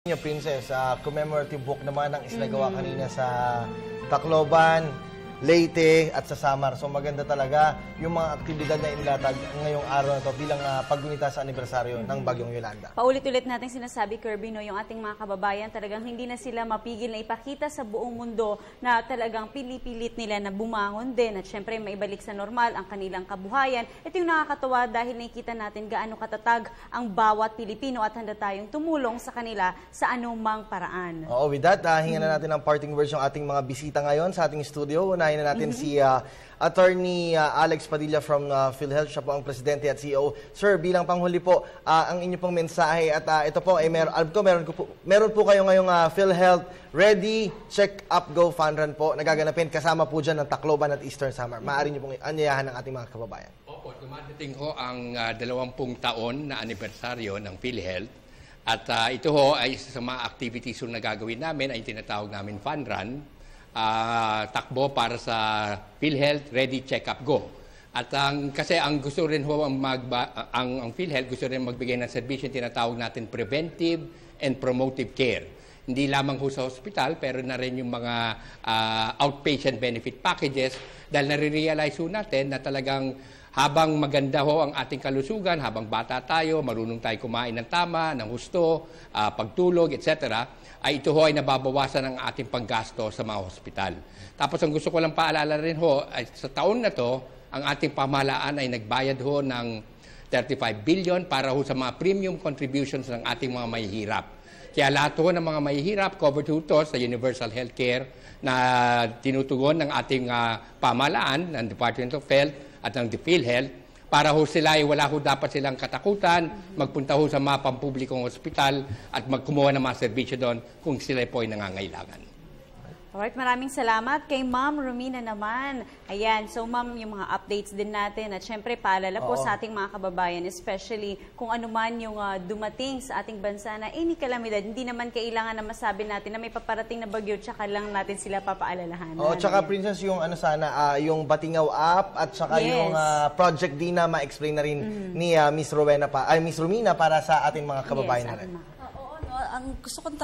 Princess, commemorative book naman ang isinagawa kanina sa Tacloban, Leyte at sa Samar. So maganda talaga yung mga aktibidad na inilatag ngayong araw na ito bilang paggunita sa anibersaryo ng Bagyong Yolanda. Paulit-ulit natin sinasabi, Kirby, no, yung ating mga kababayan talagang hindi na sila mapigil na ipakita sa buong mundo na talagang pili-pilit nila na bumangon din at syempre maibalik sa normal ang kanilang kabuhayan. Ito yung nakakatawa dahil nakikita natin gaano katatag ang bawat Pilipino at handa tayong tumulong sa kanila sa anumang paraan. Oo, with that, hingan na natin ang parting words yung ating mga bisita ngayon sa ating studio. Unahin na natin si Attorney Alex Padilla from PhilHealth. Siya po ang Presidente at CEO. Sir, bilang panghuli po, ang inyo pong mensahe at ito po, meron po kayo ngayong PhilHealth Ready, Check Up, Go Fund Run po. Nagaganapin kasama po dyan ng Tacloban at Eastern Samar. Maaari nyo pong anyayahan ng ating mga kababayan. Opo, dumadating ho ang 20 taon na anibersaryo ng PhilHealth. At ito ho ay isa sa mga activities na gagawin namin ay tinatawag namin Fund Run. Takbo para sa PhilHealth Ready, Check Up, Go. At kasi ang gusto rin ho ang PhilHealth gusto rin magbigay ng serbisyo tinatawag natin preventive and promotive care. Hindi lamang ho sa hospital pero na rin yung mga outpatient benefit packages dahil nare-realize ho natin na talagang habang maganda ho ang ating kalusugan, habang bata tayo, marunong tayo kumain ng tama, ng husto, pagtulog, etc., ay ito ho ay nababawasan ang ating panggasto sa mga hospital. Tapos ang gusto ko lang paalala rin ho, ay sa taon na to, ang ating pamahalaan ay nagbayad ho ng 35 billion para ho sa mga premium contributions ng ating mga mahihirap. Kaya lahat ho ng mga mahihirap, covered ho to sa Universal Healthcare na tinutugon ng ating pamahalaan, ng Department of Health at ng PhilHealth, para ho sila ay wala ho dapat silang katakutan, magpunta ho sa mga pampublikong ospital at magkumuha ng mga serbisyo doon kung sila po ay nangangailangan. Alright, maraming salamat kay Ma'am Romina naman. Ayan, so Ma'am, yung mga updates din natin at syempre paalala po sa ating mga kababayan, especially kung ano man yung dumating sa ating bansa na any kalamidad, hindi naman kailangan na masabi natin na may paparating na bagyo tsaka lang natin sila papaalalahanan. Oo, tsaka Princess, yung yung Batingaw app at tsaka yung Project Dina, ma-explain na rin ni Miss Romina para sa ating mga kababayan na rin. Ang gusto kong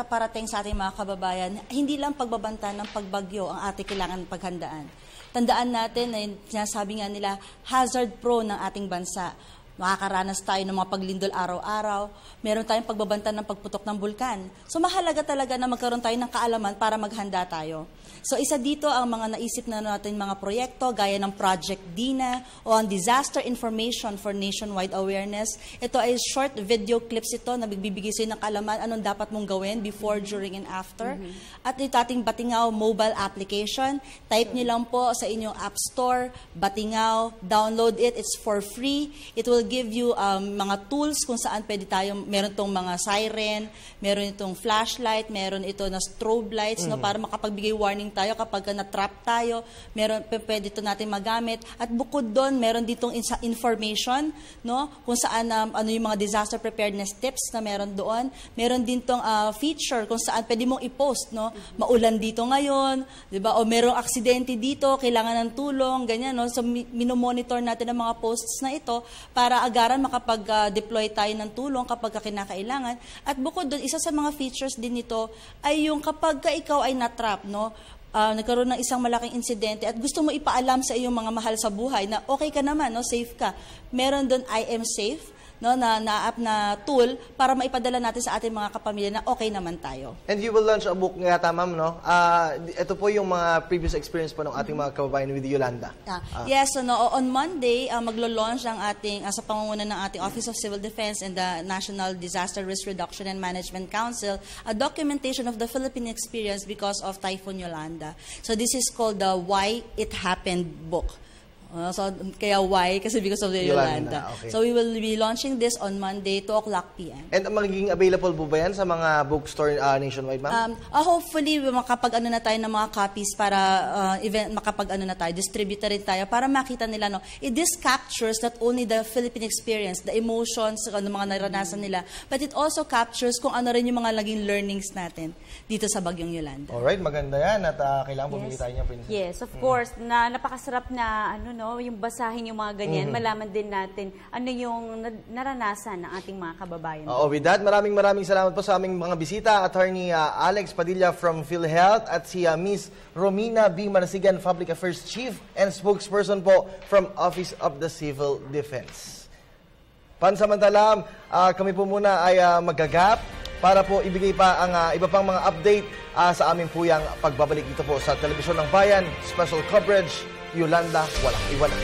parating sa ating mga kababayan, hindi lang pagbabanta ng pagbagyo ang ating kailangan paghandaan. Tandaan natin na sinasabi nga nila, hazard pro ng ating bansa. Makakaranas tayo ng mga paglindol araw-araw, meron tayong pagbabanta ng pagputok ng bulkan. So mahalaga talaga na magkaroon tayo ng kaalaman para maghanda tayo. So isa dito ang mga naisip na natin mga proyekto gaya ng Project Dina o ang Disaster Information for Nationwide Awareness. Ito ay short video clips ito na bibigay sa ng kaalaman anong dapat mong gawin before, during, and after. At ito ating Batingaw mobile application. Type niyo lang po sa inyong App Store, Batingaw, download it, it's for free. It will give you mga tools kung saan pwede tayo, meron itong mga siren, meron itong flashlight, meron ito na strobe lights, no, para makapagbigay warning tayo kapag na-trap tayo, meron pwede ito natin magamit. At bukod doon, meron ditong information, no, kung saan ano yung mga disaster preparedness tips na meron doon. Meron din tong feature kung saan pwede mong i-post, no, maulan dito ngayon, 'di ba? O merong aksidente dito, kailangan ng tulong, ganyan, no. So minomonitor natin ang mga posts na ito para agaran makapag-deploy tayo ng tulong kapag kinakailangan. At bukod doon, isa sa mga features din nito ay yung kapag ikaw ay na-trap, no, nagkaroon ng isang malaking insidente at gusto mo ipaalam sa iyong mga mahal sa buhay na okay ka naman, no, safe ka. Meron doon I am safe, no, na app na tool para maipadala natin sa ating mga kapamilya na okay naman tayo. And you will launch a book nga, ma'am, no? Ito po yung mga previous experience po ng ating mga kababayan with Yolanda. Yes, so, no, on Monday, maglo-launch ang ating, sa pangunguna ng ating Office of Civil Defense and the National Disaster Risk Reduction and Management Council, a documentation of the Philippine experience because of Typhoon Yolanda. So this is called the Why It Happened book. So, kaya why? Kasi because of the Yolanda. Okay. So, we will be launching this on Monday, 2 o'clock p.m. And magiging available po ba yan sa mga bookstore nationwide, ma'am? Hopefully, makapag-ano na tayo ng mga copies para makapag-ano na tayo, distribute rin tayo para makita nila, no, this captures not only the Philippine experience, the emotions, ano mga naranasan nila, but it also captures kung ano rin yung mga naging learnings natin dito sa Bagyong Yolanda. Alright, maganda yan at kailangan bumili tayo niya, Princess. Yes, of course, na napakasarap na no, yung basahin yung mga ganyan, malaman din natin ano yung naranasan ng ating mga kababayan. With that, maraming salamat po sa aming mga bisita, Attorney Alex Padilla from PhilHealth at si Miss Romina B. Marasigan, Public Affairs Chief and Spokesperson po from Office of the Civil Defense. Pansamantala, kami po muna ay magagap para po ibigay pa ang iba pang mga update sa aming puyang pagbabalik dito po sa Telebisyon ng Bayan, special coverage, Yolanda Walang Iwala.